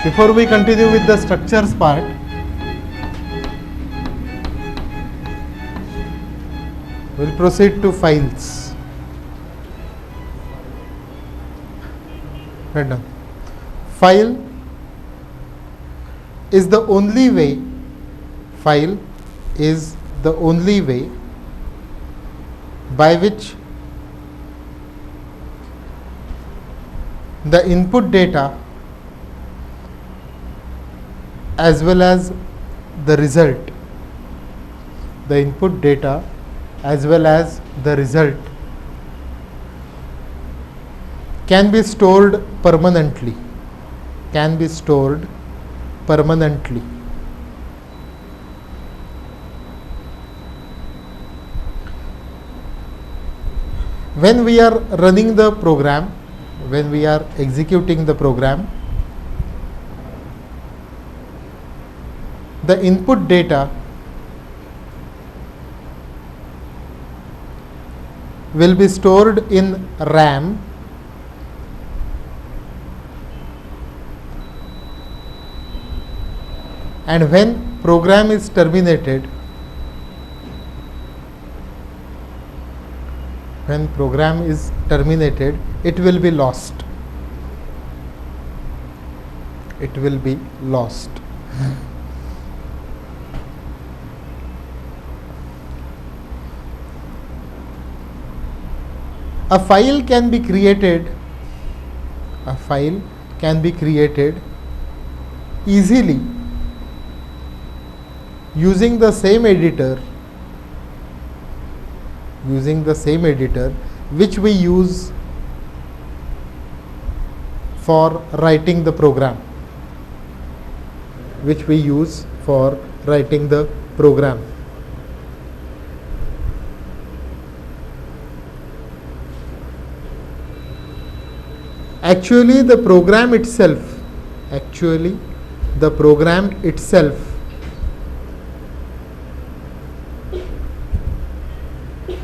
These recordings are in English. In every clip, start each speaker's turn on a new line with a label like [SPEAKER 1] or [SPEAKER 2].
[SPEAKER 1] Before we continue with the structures part, we'll proceed to files. Right now, file is the only way. File is the only way by which the input data as well as the result, the input data as well as the result can be stored permanently, can be stored permanently. When we are running the program, when we are executing the program, the input data will be stored in RAM and when program is terminated, it will be lost. It will be lost. A file can be created. A file can be created easily using the same editor, which we use for writing the program, Actually, the program itself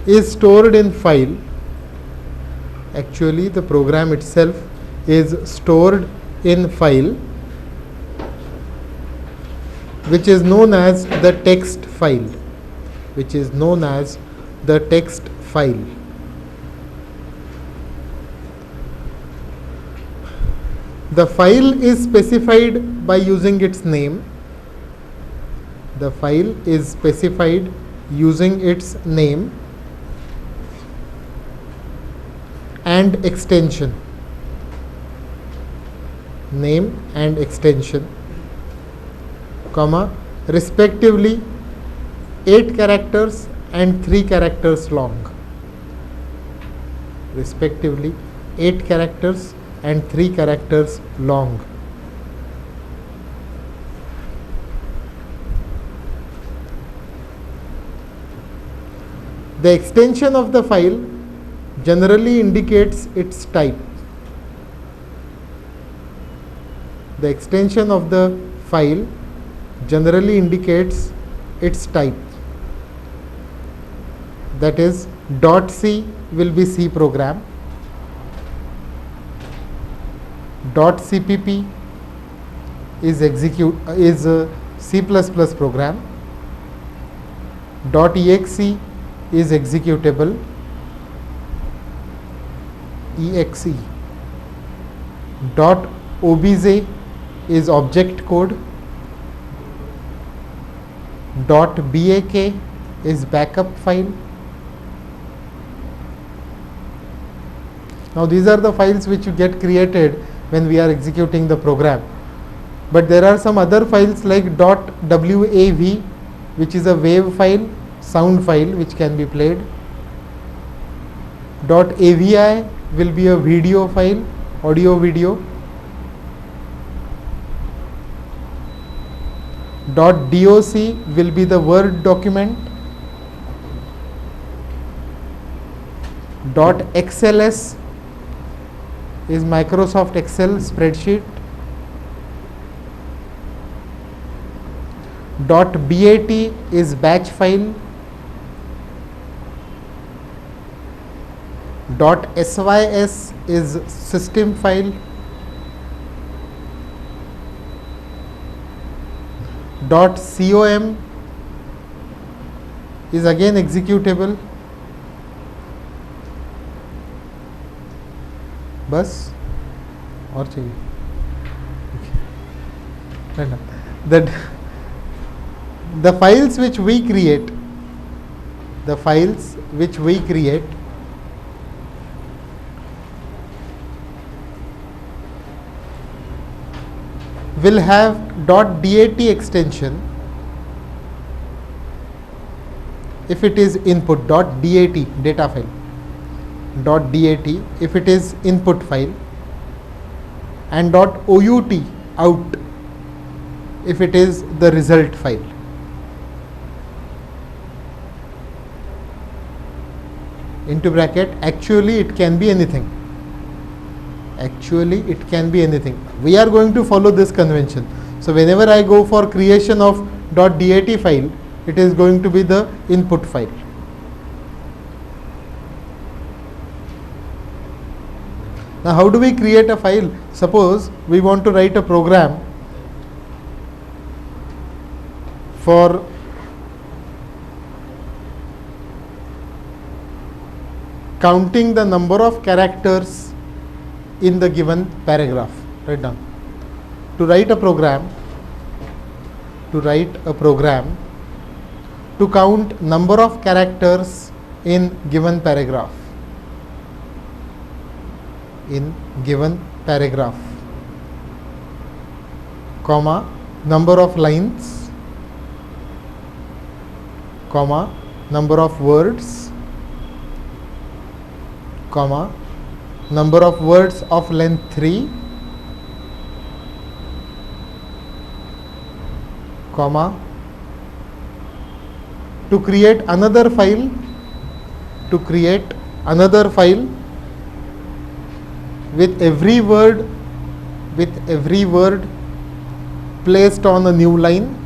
[SPEAKER 1] is stored in file. Actually, the program itself is stored in file, which is known as the text file. The file is specified by using its name. And extension, comma, respectively 8 characters and 3 characters long. The extension of the file generally indicates its type. That is, .c will be C program, .cpp is a C++ program, .exe is executable, .exe, .obj is object code, .bak is backup file. Now these are the files which you get created when we are executing the program. But there are some other files like .wav, which is a wave file, sound file which can be played. .avi will be a video file, audio video. .doc will be the Word document. .xls is Microsoft Excel spreadsheet. .bat is batch file. .sys is system file. .com is again executable. बस और चाहिए that the files which we create will have .dat extension if it is input, .dat data file, .dat if it is input file, and .out out if it is the result file. Into bracket, actually it can be anything. Actually it can be anything. We are going to follow this convention. So whenever I go for creation of .dat file, it is going to be the input file. Now how do we create a file? Suppose we want to write a program for counting the number of characters in the given paragraph. Write down. To write a program to count number of characters in given paragraph. Comma, number of lines, comma, number of words, comma, number of words of length 3, comma, to create another file with every word placed on a new line,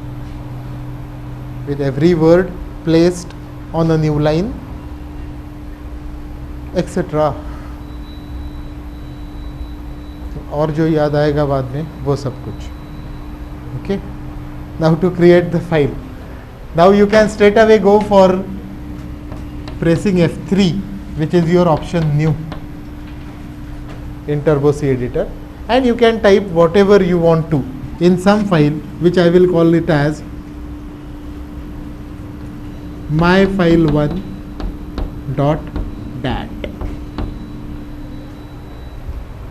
[SPEAKER 1] etc. और जो याद आएगा बाद में वो सब कुछ. Okay, now to create the file. Now you can straight away go for pressing F3, which is your option new in Turbo C editor, and you can type whatever you want to in some file, which I will call it as myfile1.dat.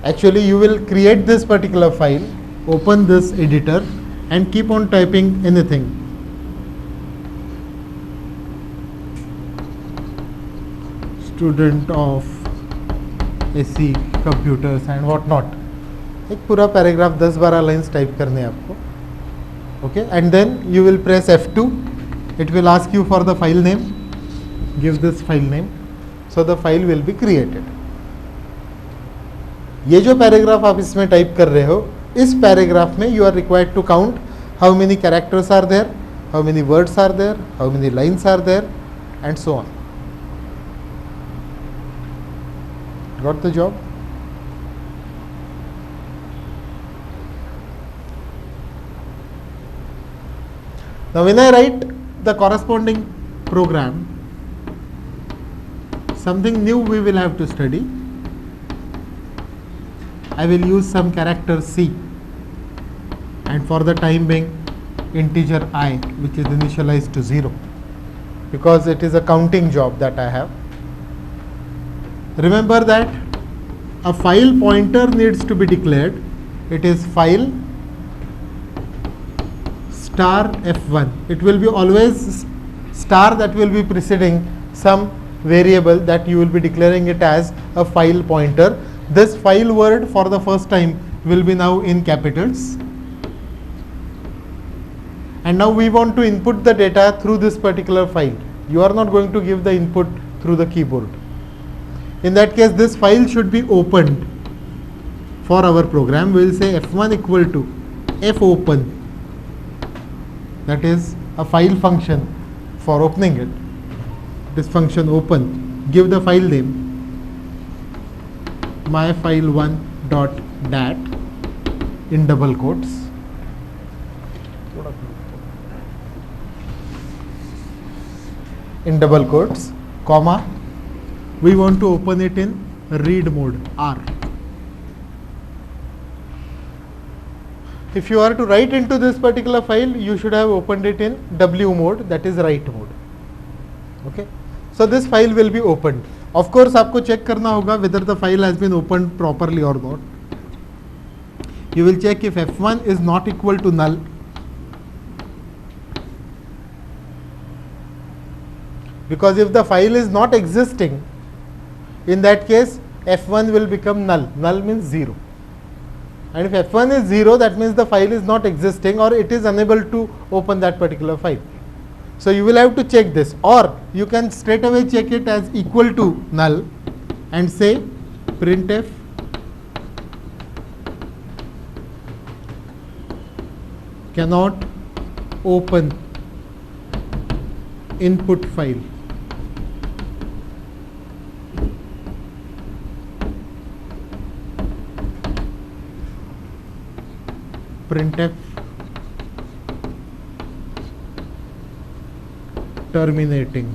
[SPEAKER 1] Actually you will create this particular file, open this editor and keep on typing anything. Student of SC computers and what not. एक पूरा paragraph 10-12 lines type करने हैं आपको. Okay, and then you will press F2. It will ask you for the file name. Give this file name. So the file will be created. ये जो paragraph आप इसमें type कर रहे हो, इस पैराग्राफ में you are required to count how many characters are there, how many words are there, how many lines are there, and so on. Got the job? Now when I write the corresponding program, something new we will have to study. I will use some character C, and for the time being integer I, which is initialized to 0, because it is a counting job that I have. Remember that a file pointer needs to be declared. It is file star F1. It will be always star that will be preceding some variable that you will be declaring it as a file pointer. This file word for the first time will be now in capitals. And now we want to input the data through this particular file. You are not going to give the input through the keyboard. In that case, this file should be opened. For our program, we will say F1 equal to fopen. That is a file function for opening it. This function open. Give the file name myfile1.dat in double quotes. in double quotes, comma, we want to open it in read mode, R. If you are to write into this particular file, you should have opened it in W mode, that is write mode. Okay. So this file will be opened. Of course, आपको check करना होगा whether the file has been opened properly or not. You will check if F1 is not equal to null. Because if the file is not existing, in that case F1 will become null. Null means 0. And if F1 is 0, that means the file is not existing or it is unable to open that particular file. So you will have to check this, or you can straight away check it as equal to null and say printf cannot open input file. Printf terminating.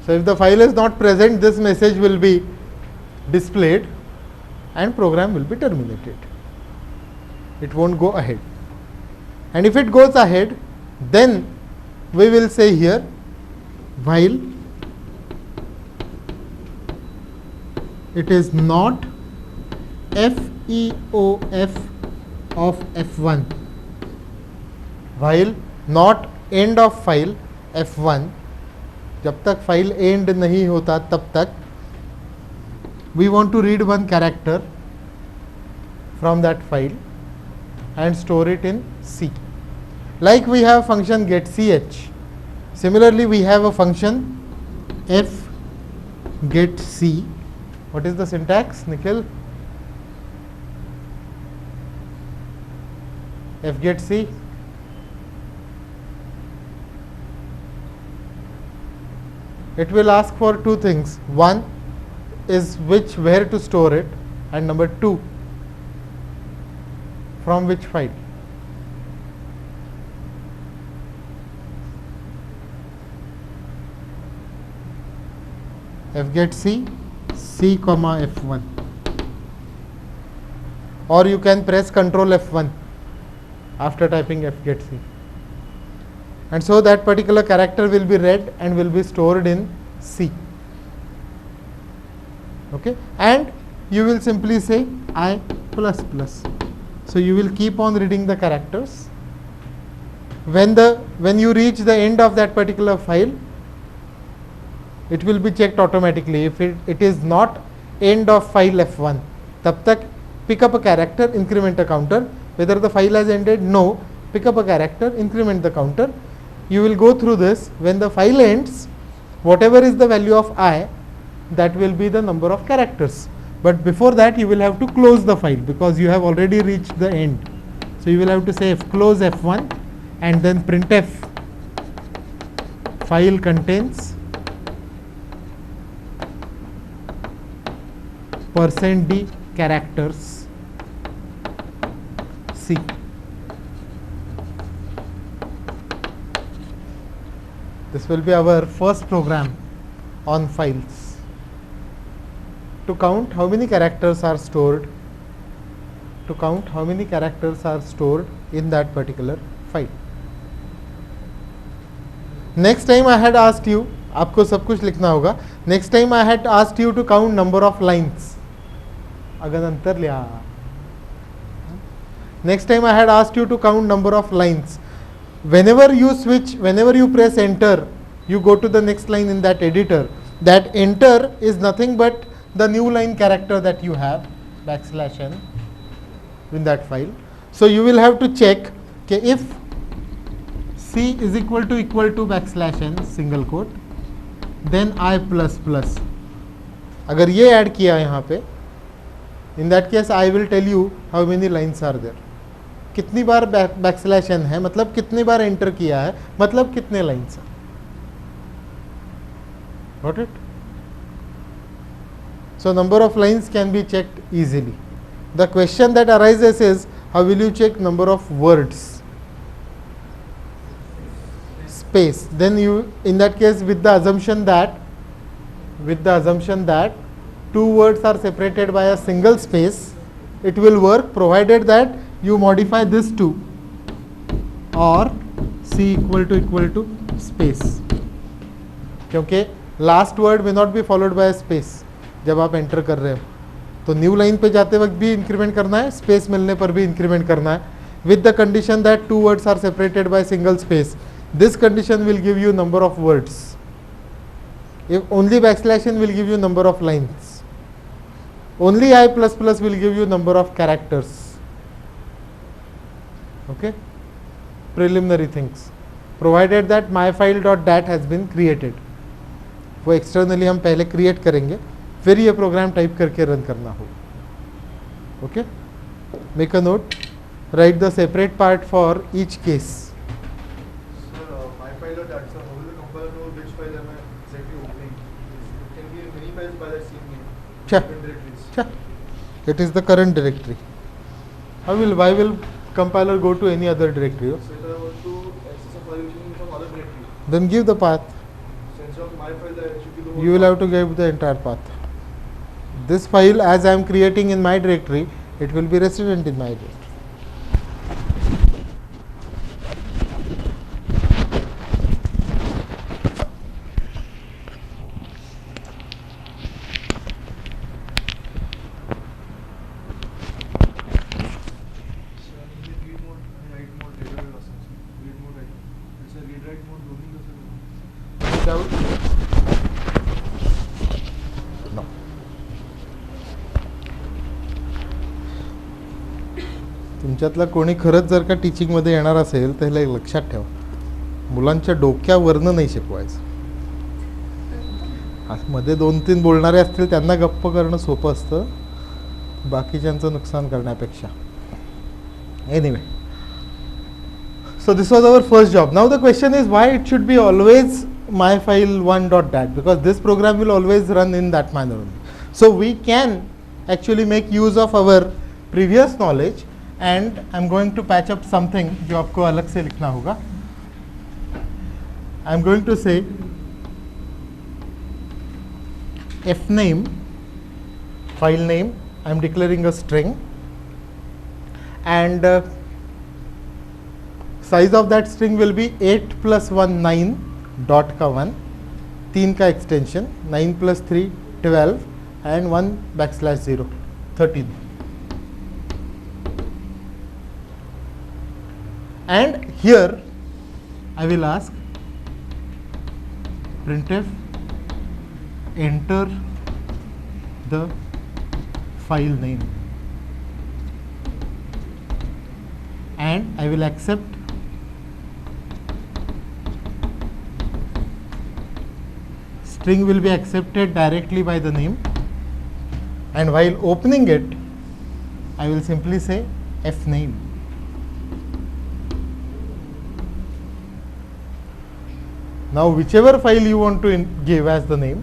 [SPEAKER 1] So if the file is not present, this message will be displayed and program will be terminated. It won't go ahead. And if it goes ahead, then we will say here while it is not FEOF of F1, while not end of file F1, जब तक file and नहीं होता तब तक we want to read one character from that file and store it in C. Like we have function getCH, similarly we have a function f get C. What is the syntax, Nikhil? F get C. It will ask for two things. One is where to store it, and number two, from which file. F get C, C comma F1, or you can press Ctrl F1 after typing F get C, and so that particular character will be read and will be stored in C. Okay, and you will simply say I plus plus. So you will keep on reading the characters. When you reach the end of that particular file, it will be checked automatically. If it is not end of file F1, tab tak pick up a character, increment a counter. Whether the file has ended, no, pick up a character, increment the counter. You will go through this. When the file ends, whatever is the value of I, that will be the number of characters. But before that, you will have to close the file because you have already reached the end. So you will have to say close F1 and then printf file contains %d characters C. This will be our first program on files, to count how many characters are stored, in that particular file. Next time I had asked you, आपको सब कुछ लिखना होगा. Next time I had asked you to count number of lines. अगनंतर लिया. Next time I had asked you to count number of lines. Whenever you press enter, you go to the next line in that editor. That enter is nothing but the new line character that you have, \n, in that file. So you will have to check if C is equal to \n single quote, then I plus plus. अगर ये add किया यहाँ पे, in that case I will tell you how many lines are there. कितनी बार \n है, मतलब कितनी बार enter किया है, मतलब कितने लाइन्स हैं. Got it? So number of lines can be checked easily. The question that arises is, how will you check number of words? Space. Then you, in that case, with the assumption that two words are separated by a single space, it will work provided that you modify this to or c equal to space. क्योंकि last word में not be followed by space जब आप enter कर रहे हो, तो new line पे जाते वक्त भी इंक्रीमेंट करना है, स्पेस मिलने पर भी इंक्रीमेंट करना है, with the condition that two words are separated by single space. This condition will give you number of words. If only backslash n will give you number of lines. Only I plus plus will give you number of characters. Okay? Preliminary things. Provided that myfile.dat has been created. वो externally हम पहले create करेंगे, फिर ये program type करके run करना होगा. Okay, make a note, right the separate part for each case. It is the current directory. Why will compiler go to any other directory?
[SPEAKER 2] So if I want to access a file using some other directory,
[SPEAKER 1] Then give the path.
[SPEAKER 2] so instead of my file, that should be the whole
[SPEAKER 1] You will
[SPEAKER 2] path.
[SPEAKER 1] have to give the entire path. This file, as I am creating in my directory, it will be resident in my directory.
[SPEAKER 2] So in the read mode, write mode, read mode असं. Read mode, write mode. It's a read write mode दोन्ही कसं
[SPEAKER 1] No. तुमच्यातला कोणी खरंच जर का टीचिंगमध्ये येणार असेल तर ह्याला एक लक्षात ठेवा, मुलांच्या डोक्यावरनं नाही शिकवायचं. मध्ये 2-3 बोलणारे असतील त्यांना गप्प करणं सोपं असतं, बाकीच्यांचं नुकसान करण्यापेक्षा. Anyway, so this was our first job. Now the question is why it should be always myfile1.dat, because this program will always run in that manner only. So we can actually make use of our previous knowledge, and I'm going to patch up something जो आपको अलग से लिखना होगा. I'm going to say fname, file name, I'm declaring a string, and size of that string will be 8 plus 1 9 dot का 1, 3 का extension, 9 plus 3 12, and 1 backslash 0 13. And here I will ask printf enter the file name, and I will accept string will be accepted directly by the name, and while opening it I will simply say fname. Now whichever file you want to give as the name,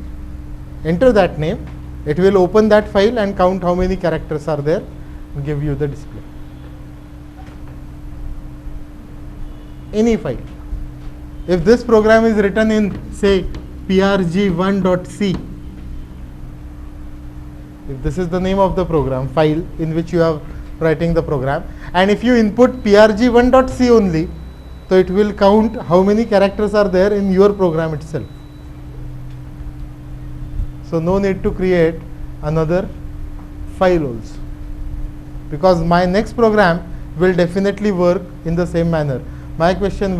[SPEAKER 1] enter that name, it will open that file and count how many characters are there and give you the display. Any file. If this program is written in say prg1.c, if this is the name of the program file in which you are writing the program, and if you input prg1.c only, so it will count how many characters are there in your program itself. So no need to create another file also, because my next program will definitely work in the same manner. My question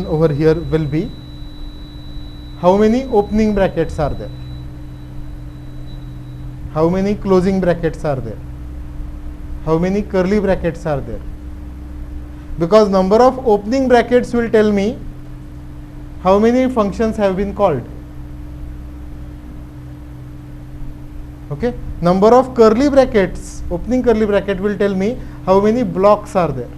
[SPEAKER 1] over here will be, how many opening brackets are there? How many closing brackets are there? How many curly brackets are there? Because number of opening brackets will tell me how many functions have been called. Okay, number of curly brackets, opening curly bracket will tell me how many blocks are there.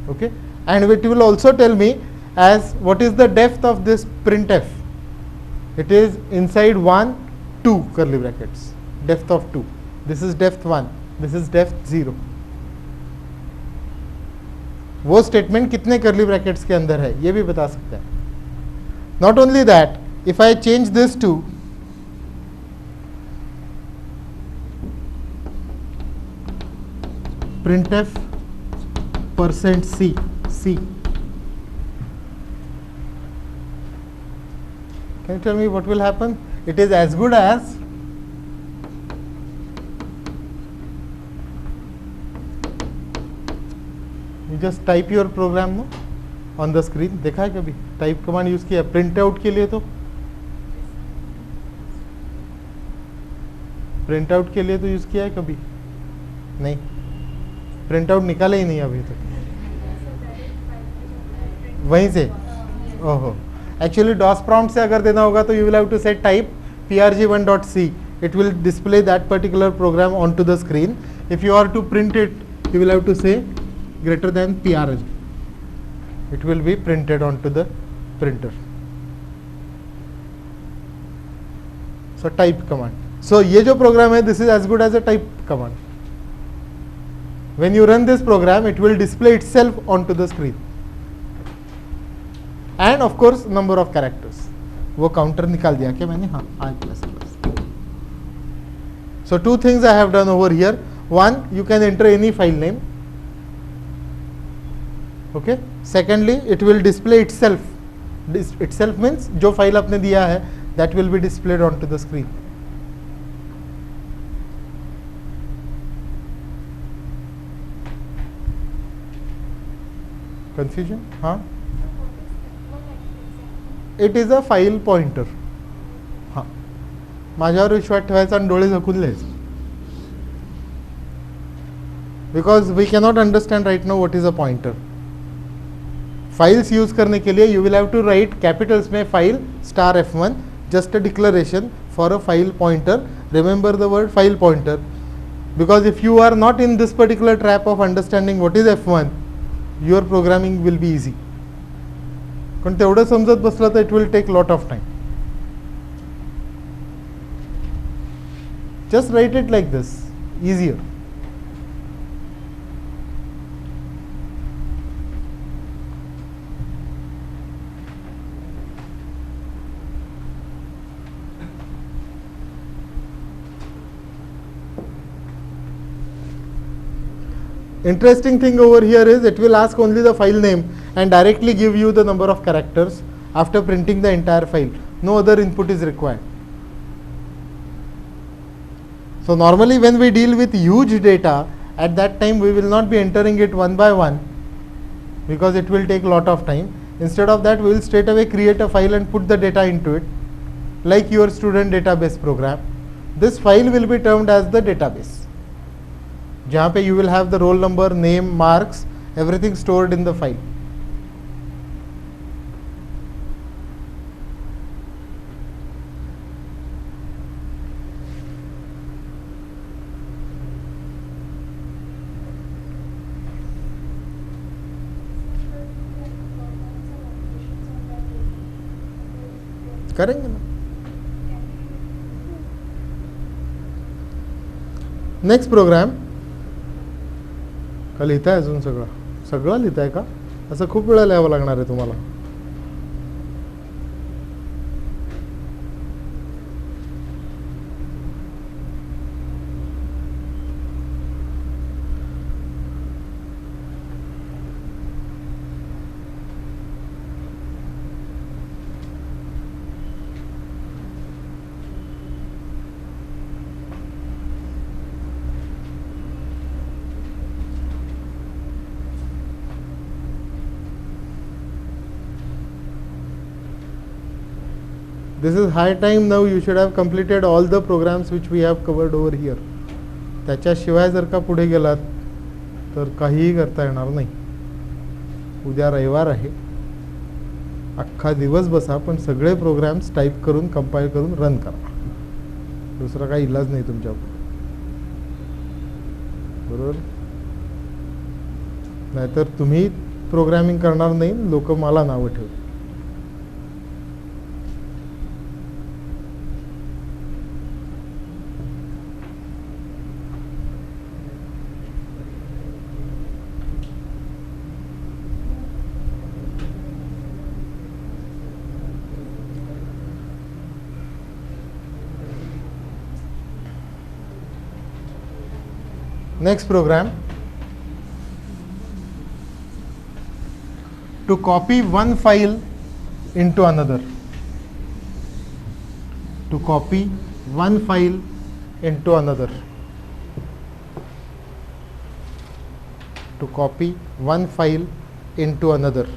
[SPEAKER 1] Okay, and it will also tell me as what is the depth of this printf. It is inside 1 2 curly brackets, depth of 2. This is depth 1, this is depth 0. वो statement कितने curly brackets के अंदर है ये भी बता सकता है. Not only that, if I change this to printf %c, c, can you tell me what will happen? It is as good as you just type your program no on the screen. देखा है कभी type command use किया print out के लिए? तो print out के लिए तो यूज किया है कभी? नहीं, प्रिंट आउट निकाला ही नहीं अभी तक वहीं से. ओहो, एक्चुअली डॉस प्रॉम्प्ट से अगर देना होगा तो you will have to set type prg1.c. it will display that particular program onto the screen. If you are to print it, you will have to say greater than prg. It will be printed onto the printer. So type command. So ये जो program है, this is as good as a type command. When you run this program, it will display itself onto the screen. And of course number of characters. वो counter निकाल दिया क्या मैंने? हाँ, I++. So two things I have done over here. One, you can enter any file name. Okay. Secondly, it will display itself. Itself means जो file आपने दिया है, that will be displayed onto the screen. Confusion? हाँ. It is a file pointer. हाँ, माझ्यावर विश्वास ठेवायचा आणि डोळे झाकून लिहायचे. Because we cannot understand right now what is a pointer. Files use करने के लिए you will have to write capitals में file *F1, just a declaration for a file pointer. Remember the word file pointer, because if you are not in this particular trap of understanding what is F1, your programming will be easy. पण तेवढं समजत बसलं तर it will take lot of time. Just write it like this, easier. Interesting thing over here is it will ask only the file name and directly give you the number of characters after printing the entire file. No other input is required. So normally when we deal with huge data, at that time we will not be entering it one by one because it will take a lot of time. Instead of that, we will straight away create a file and put the data into it, like your student database program. This file will be termed as the database, जहाँ पे you will have the roll number, name, marks, everything stored in the file. करेंगे ना. Next programme का लिहिताय अजून सगळं लिहिताय का? असं खूप वेळा लिहावं लागणार आहे तुम्हाला. This is high time now. You should have completed all the programs which we have covered over here. त्याच्याशिवाय जर का पुढे गेलात तर काहीही करता येणार नाही. उद्या रविवार आहे, अख्खा दिवस बसा पण सगळे प्रोग्राम्स टाइप करून कंपाइल करून रन करा. दुसरा काही इलाज नाही तुमच्याकडे, बरोबर? नाहीतर तुम्ही प्रोग्रामिंग करणार नाही, लोक मला नावं ठेवतील. Next program, to copy one file into another. To copy one file into another. To copy one file into another.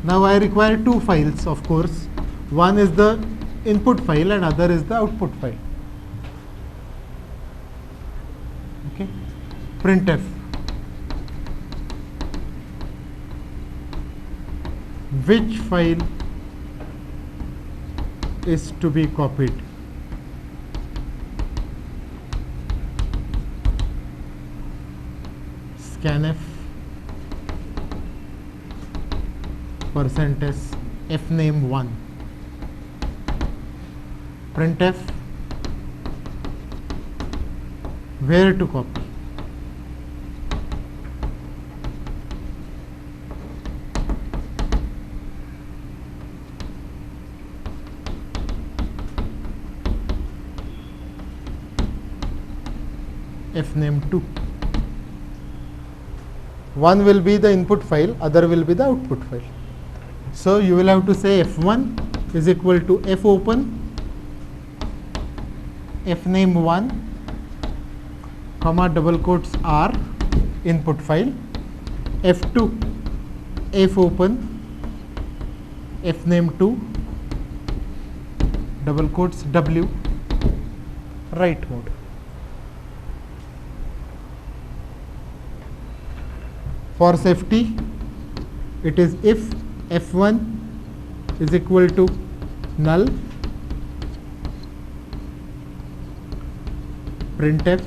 [SPEAKER 1] Now I require two files, of course. One is the input file and other is the output file. Okay. Printf. Which file is to be copied? Scanf %s fname1. Printf, where to copy? fname2. One will be the input file, other will be the output file. So you will have to say f1 is equal to fopen fname1 comma double quotes r input file, f2 fopen fname2 double quotes w write mode. For safety, it is if f1 is equal to null, printf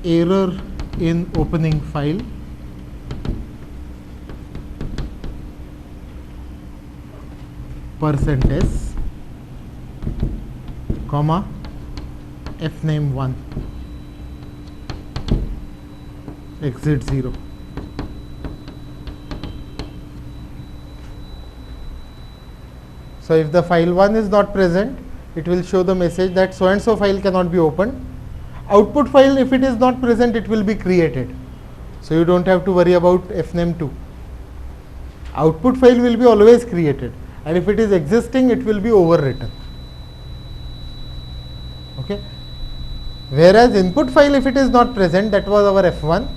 [SPEAKER 1] error in opening file, %s comma fname1 exit 0. So if the file 1 is not present, it will show the message that so and so file cannot be opened. Output file, if it is not present, it will be created. So you don't have to worry about fname2. Output file will be always created, and if it is existing, it will be overwritten. Okay. Whereas input file, if it is not present, that was our f1.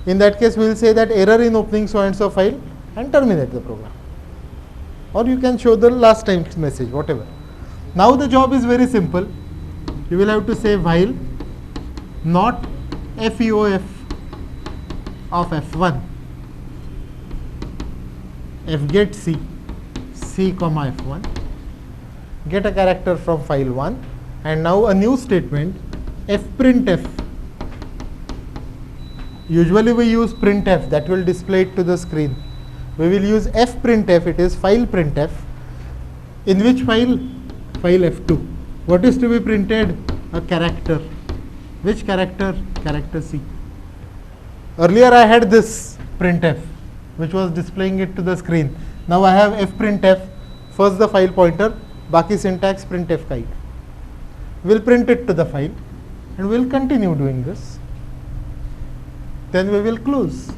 [SPEAKER 1] In that case, we will say that error in opening so and so file and terminate the program. Or you can show the last time's message, whatever. Now the job is very simple. You will have to say while not feof of f1 fget c comma f1, get a character from file 1, and now a new statement fprintf. Usually we use printf, that will display it to the screen. We will use fprintf, it is file printf. In which file? File f2. What is to be printed? A character. Which character? Character c. Earlier I had this printf which was displaying it to the screen. Now I have fprintf, first the file pointer, baki syntax printf kite. We'll print it to the file and we'll continue doing this. Then we will close.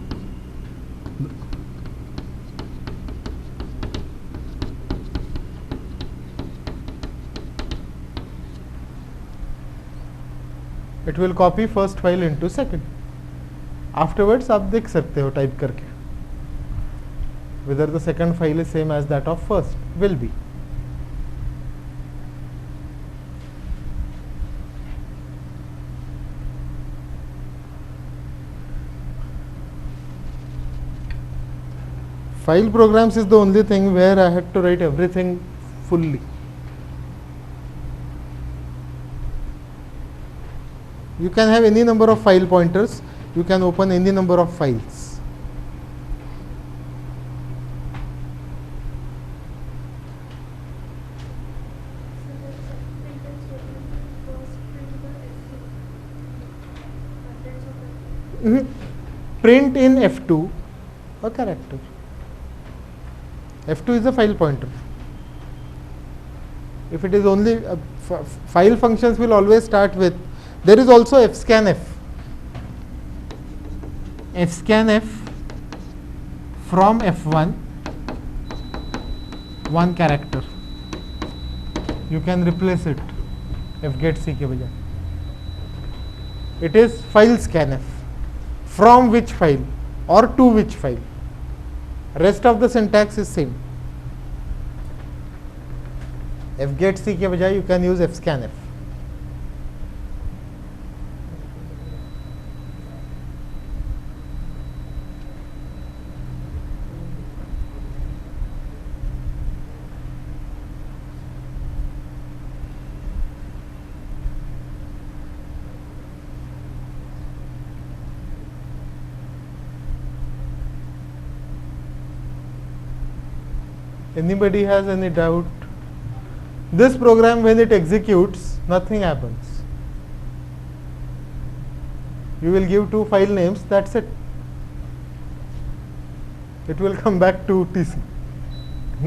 [SPEAKER 1] It will copy first file into second. Afterwards आप देख सकते हो type करके. whether the second file is same as that of first. Will be. File programs is the only thing where I had to write everything fully. You can have any number of file pointers, you can open any number of files. Print in F2 a character. F2 is a file pointer. If it is only file functions will always start with, there is also fscanf. Fscanf from F1 one character. You can replace it fget.c के बजाय. It is file scanf. From which file or to which file. Rest of the syntax is same. fget.c के बजाय you can use fscanf. Anybody has any doubt? This program, when it executes, nothing happens. You will give two file names, that's it. It will come back to TC.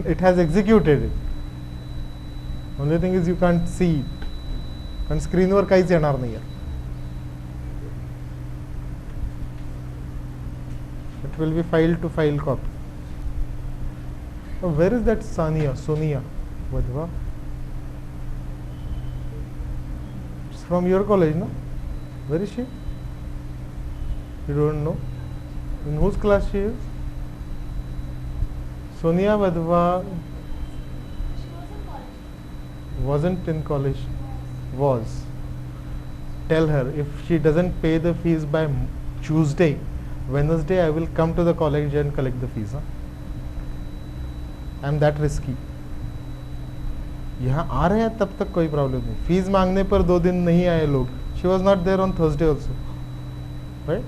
[SPEAKER 1] It has executed it. Only thing is you can't see it. And screen वर काहीच येणार नाही. It will be file to file copy. Oh, where is that Sonia Vadva? It's from your college, no? Where is she? You don't know? In whose class she is? Sonia Vadva wasn't in college. Was. Tell her if she doesn't pay the fees by Tuesday, Wednesday I will come to the college and collect the fees. Huh? I am that risky. यहाँ आ रहे हैं तब तक कोई problem नहीं. Fees मांगने पर 2 दिन नहीं आए लोग. She was not there on Thursday also, right?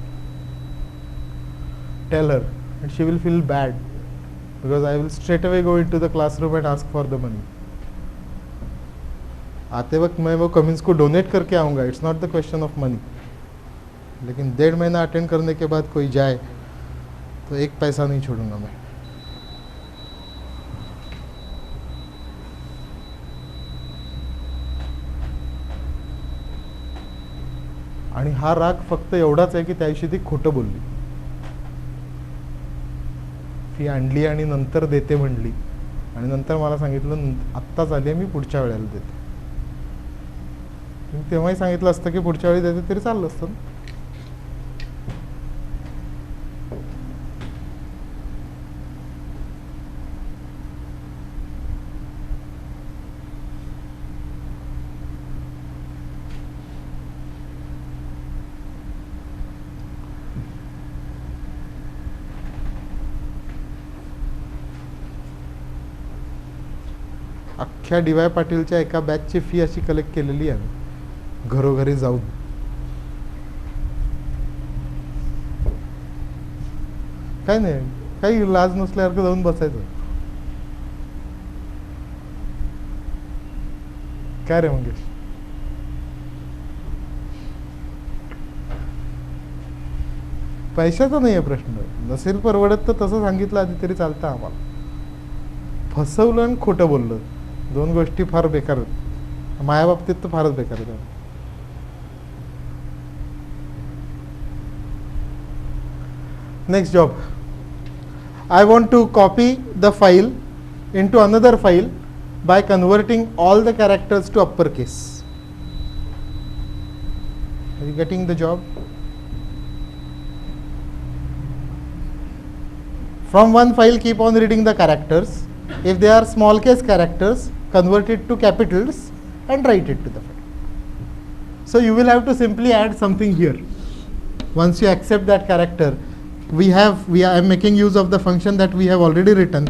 [SPEAKER 1] Tell her, and she will feel bad because I will straight away go into the classroom and ask for the money. आते वक्त मैं वो कमिंस को डोनेट करके आऊँगा. It's not the question of money. लेकिन 1.5 महीना attend करने के बाद कोई जाए तो 1 पैसा नहीं छोड़ूंगा मैं. आणि हा राग फक्त एवढाच आहे की त्या दिवशी ती खोटं बोलली. फी आणली आणि नंतर देते म्हणली आणि नंतर मला सांगितलं आत्ताच आली मी पुढच्या वेळेला देते. तेव्हाही सांगितलं असतं की पुढच्या वेळी देते तरी चाललं असतं. अख्ख्या डी.वाय. पाटीलच्या एका बॅचची फी अशी कलेक्ट केलेली आहे घरोघरी जाऊन. काय नाही, काही लाज नसल्यासारखं जाऊन बसायचं. काय रे मंगेश? पैशाचा नाही आहे प्रश्न. नसेल परवडत तर तसं सांगितलं आधी तरी चालतं आम्हाला. फसवलं आणि खोटं बोललं, 2 गोष्टी फार बेकार आहेत. माझ्या बाबतीत तर फारच बेकार आहेत. Next job. I want to copy the file into another file by converting all the characters to uppercase. Are you getting the job? From one file, keep on reading the characters. If they are small case characters, convert it to capitals and write it to the file. So you will have to simply add something here. Once you accept that character, I am making use of the function that we have already written,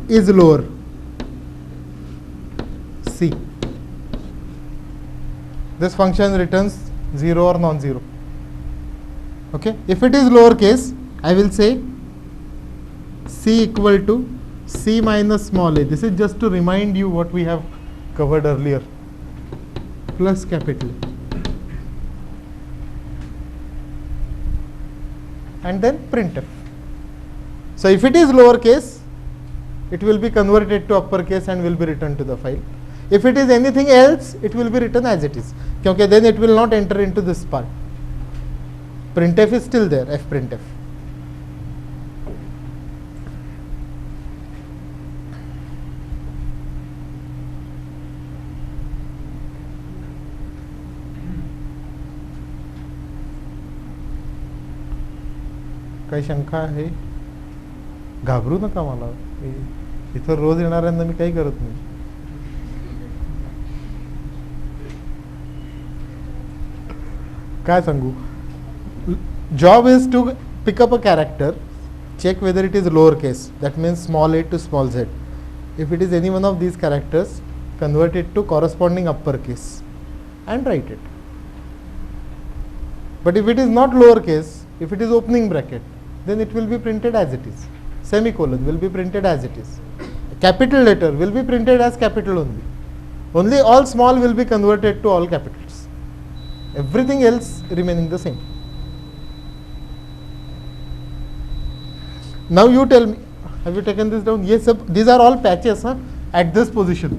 [SPEAKER 1] is lower C. This function returns 0 or non-zero. Okay. If it is lowercase, I will say C equal to C minus small a. This is just to remind you what we have covered earlier, plus capital A. And then printf. So if it is lowercase, it will be converted to uppercase and will be returned to the file. If it is anything else, it will be written as it is. Okay, then it will not enter into this part. Printf is still there, fprintf. काही शंका आहे? घाबरू नका मला, इथं रोज येणाऱ्यांना मी काही करत नाही. काय सांगू? Job is to pick up a character, check whether it is lowercase, that means small a to small z. If it is any one of these characters, convert it to corresponding uppercase and write it. But if it is not lowercase, if it is opening bracket, then it will be printed as it is. Semicolon will be printed as it is. Capital letter will be printed as capital only. Only all small will be converted to all capitals. Everything else remaining the same. Now you tell me, have you taken this down? Yes, these are all patches at this position.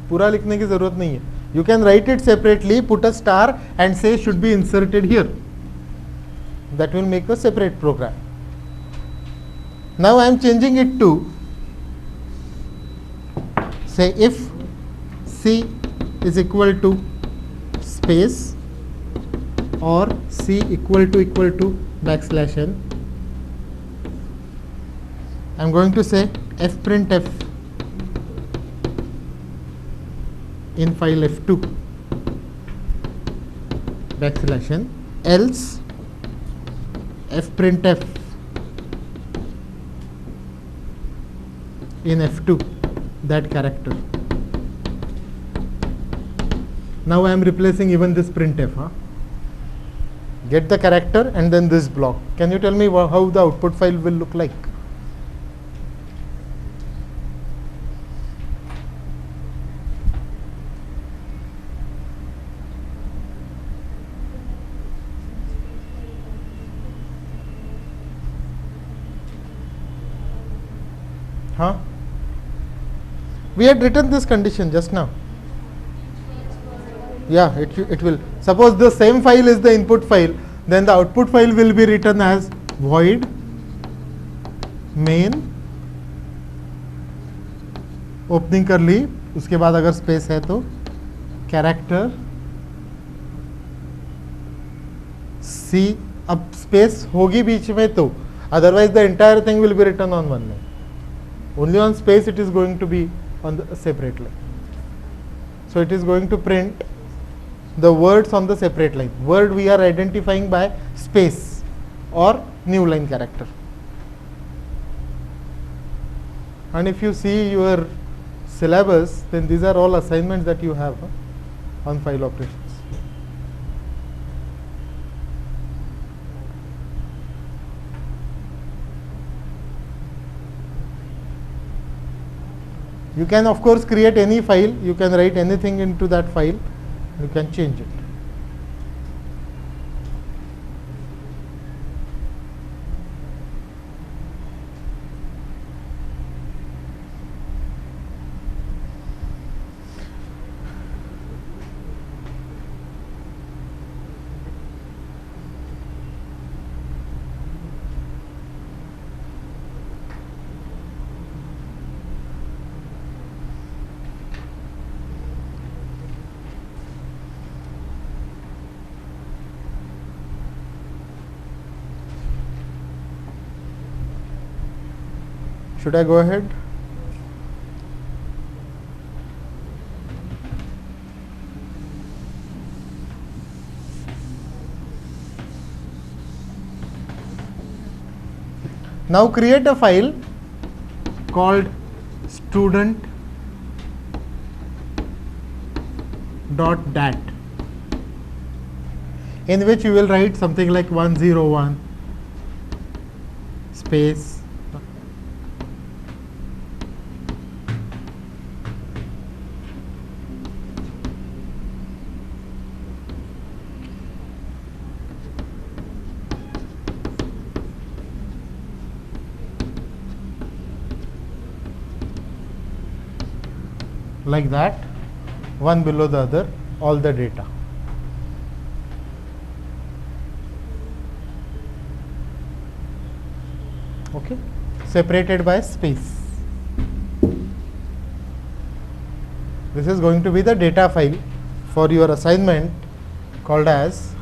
[SPEAKER 1] पूरा लिखने की जरूरत नहीं है. You can write it separately, put a star and say should be inserted here. That will make a separate program. Now I am changing it to, say if C is equal to space or C equal to backslash n. I am going to say fprintf in file f2 backslash n, else fprintf in f2 that character. Now I am replacing even this printf. Get the character and then this block. Can you tell me how the output file will look like? Huh? We had written this condition just now. Yeah, it will. Suppose the same file is the input file, then the output file will be written as void main opening curly, उसके बाद अगर space है तो character C. अब space होगी बीच में तो, otherwise the entire thing will be written on one line. Only on space it is going to be on the separate line. So it is going to print the words on the separate line. Word we are identifying by space or new line character. And if you see your syllabus, then these are all assignments that you have on file operations. You can of course create any file, you can write anything into that file, you can change it. Should I go ahead? Now create a file called student.dat, in which you will write something like 101 space like that, one below the other, all the data. Okay, separated by space. This is going to be the data file for your assignment called as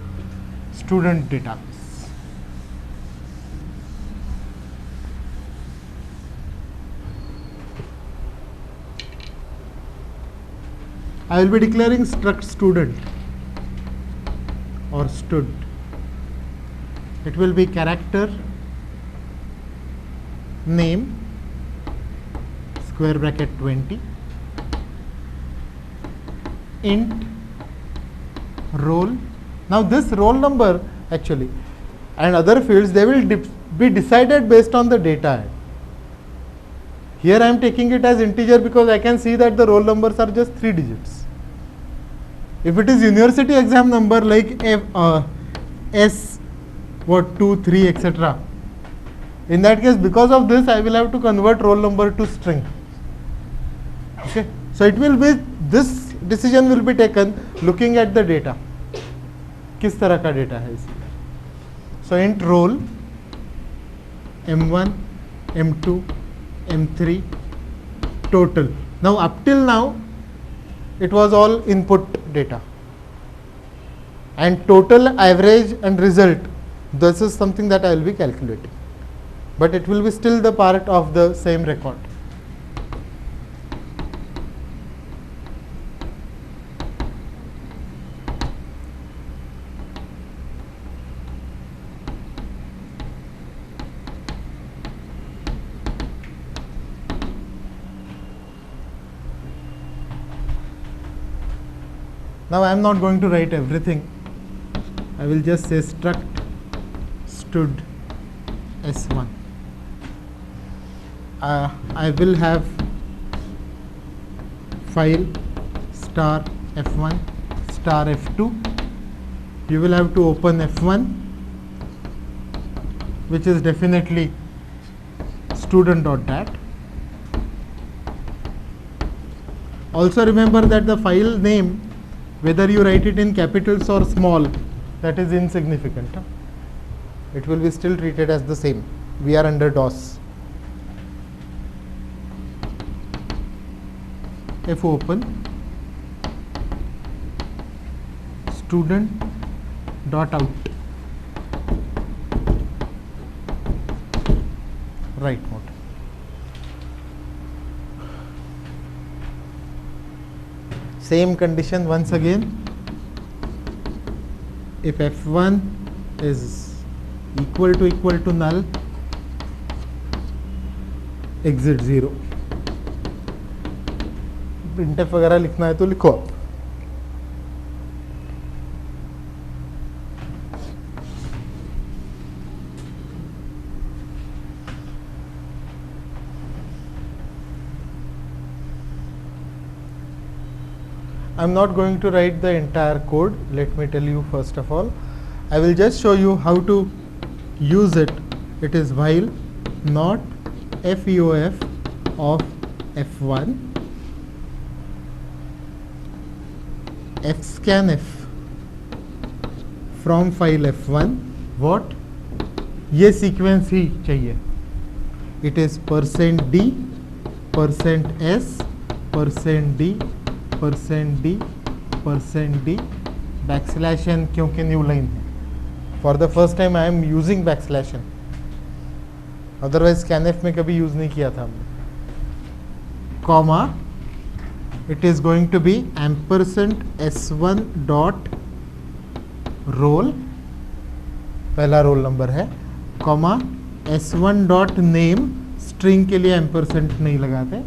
[SPEAKER 1] student database. I will be declaring struct student or stud. It will be character, name, square bracket 20, int, roll. Now this roll number actually and other fields, they will be decided based on the data. Here I am taking it as integer because I can see that the roll numbers are just 3 digits. If it is university exam number like S, what, 2, 3, etc. In that case, because of this, I will have to convert roll number to string. Okay. So it will be, this decision will be taken looking at the data. किस तरह का data है इसमें. So int roll, M1, M2, M3, total. Now up till now, it was all input data. And total, average and result, this is something that I will be calculating. But it will be still the part of the same record. Now I am not going to write everything. I will just say struct stud S1. I will have file star F1 star F2. You will have to open F1, which is definitely student.dat. Also remember that the file name, whether you write it in capitals or small, that is insignificant. It will be still treated as the same. We are under DOS. F open student dot out, write mode. Same condition once again. If F1 is equal to null, exit 0. printf वगैरह लिखना है तो लिखो आप. I am not going to write the entire code. Let me tell you first of all. I will just show you how to use it. It is while not FEOF of F1 fscanf from file F1 what, ये sequence ही चाहिए. It is %d, %s, %d, %d, %d, \n क्योंकि new line है. For the first time I am using \n. Otherwise scanf में कभी use नहीं किया था हमने। Comma, it is going to be %s1 dot roll, पहला रोल नंबर है, comma s1 dot name, string के लिए एम्परसेंट नहीं लगाते,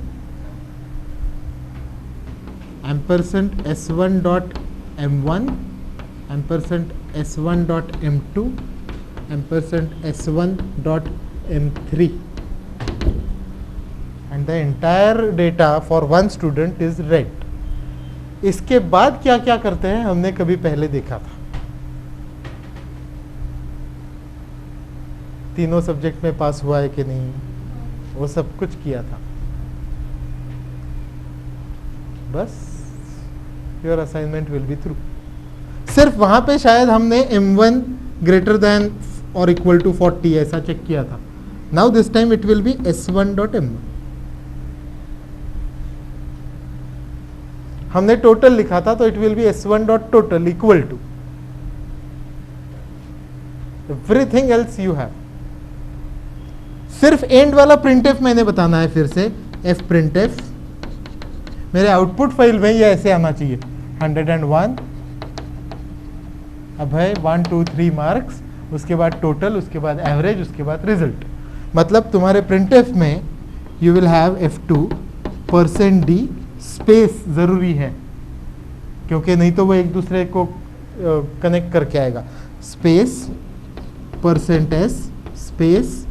[SPEAKER 1] %s1 dot m1, %s1 dot m2, %s1 dot m3, and the entire data for one student is read. इसके बाद क्या क्या करते हैं हमने कभी पहले देखा था। तीनों सब्जेक्ट में पास हुआ है कि नहीं, वो सब कुछ किया था। बस your assignment will be through. सिर्फ वहां पे शायद हमने m1 ग्रेटर देन और इक्वल टू 40 ऐसा चेक किया था। Now this time it will be s1 dot m1। हमने टोटल लिखा था तो it will be s1 dot total equal to everything else you have. सिर्फ एंड वाला प्रिंटफ मैंने बताना है फिर से, f printf मेरे आउटपुट फाइल में ये ऐसे आना चाहिए 101 अभय 1 2 3 मार्क्स, उसके बाद टोटल, उसके बाद एवरेज, उसके बाद रिजल्ट। मतलब तुम्हारे प्रिंटफ में you will have f2 %d space जरूरी है, क्योंकि नहीं तो वो एक दूसरे को कनेक्ट करके आएगा। स्पेस %s स्पेस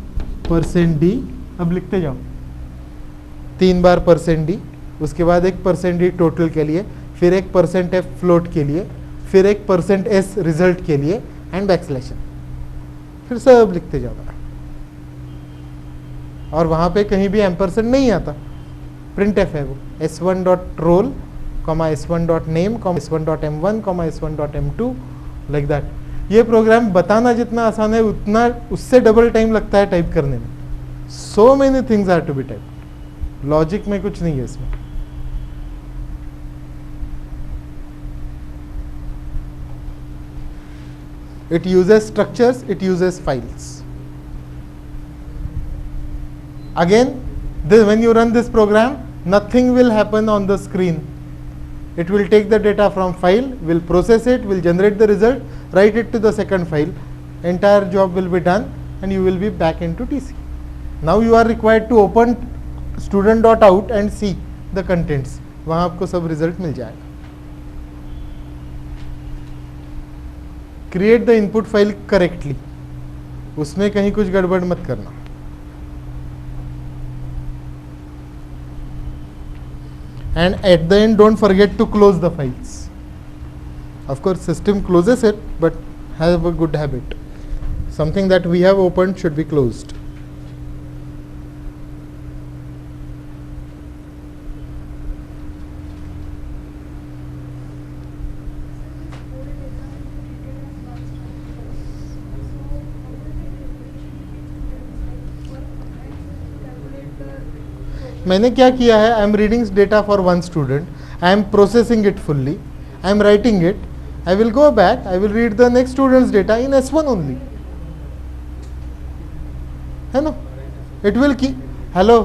[SPEAKER 1] %d, अब लिखते जाओ 3 बार %d, उसके बाद एक %d टोटल के लिए, फिर एक %f फ्लोट के लिए, फिर एक %s रिजल्ट के लिए एंड बैकस्लैश, फिर सब लिखते जाओ। और वहां पे कहीं भी एम्परसेंट नहीं आता, प्रिंटफ है वो s1 dot role, s1 dot name, s1 dot m1, s1 dot m2, like that. ये प्रोग्राम बताना जितना आसान है उतना उससे डबल टाइम लगता है टाइप करने में। So many things are to be type, logic में कुछ नहीं है इसमें। It uses structures, it uses files. Again, when you run this program, nothing will happen on the screen. It will take the data from file, will process it, will generate the result, write it to the second file. Entire job will be done and you will be back into TC. Now you are required to open student.out and see the contents. वहाँ आपको सब result मिल जाएगा। Create the input file correctly, उसमें कहीं कुछ गड़बड़ मत करना। And at the end don't forget to close the files. Of course system closes it, but have a good habit, something that we have opened should be closed. मैंने क्या किया है, I am reading data for one student, I am processing it fully, I am writing it, I will go back, I will read the next students data in S1 only, है ना। It will की hello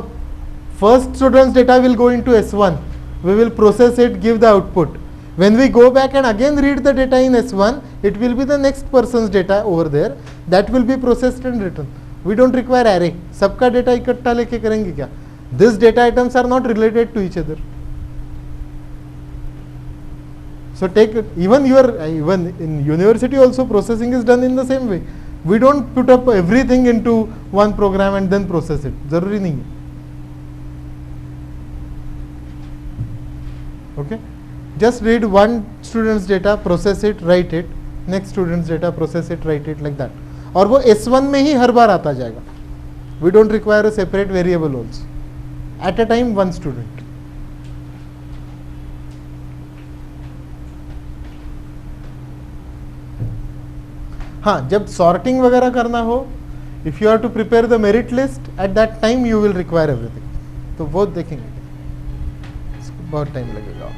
[SPEAKER 1] first students data will go into S1, we will process it, give the output, when we go back and again read the data in S1, it will be the next person's data over there that will be processed and written. We don't require array, सबका data इकट्ठा लेके करेंगे क्या? These data items are not related to each other. So take even in university also processing is done in the same way. We don't put up everything into one program and then process it. जरूरी नहीं है. Okay? Just read one student's data, process it, write it. Next student's data, process it, write it, like that. और वो S1 में ही हर बार आता जाएगा. We don't require a separate variable also. At a time, one student. हाँ, जब sorting वगैरह करना हो, if you have to prepare the merit list, at that time you will require everything. तो वो देखेंगे, बहुत टाइम लगेगा.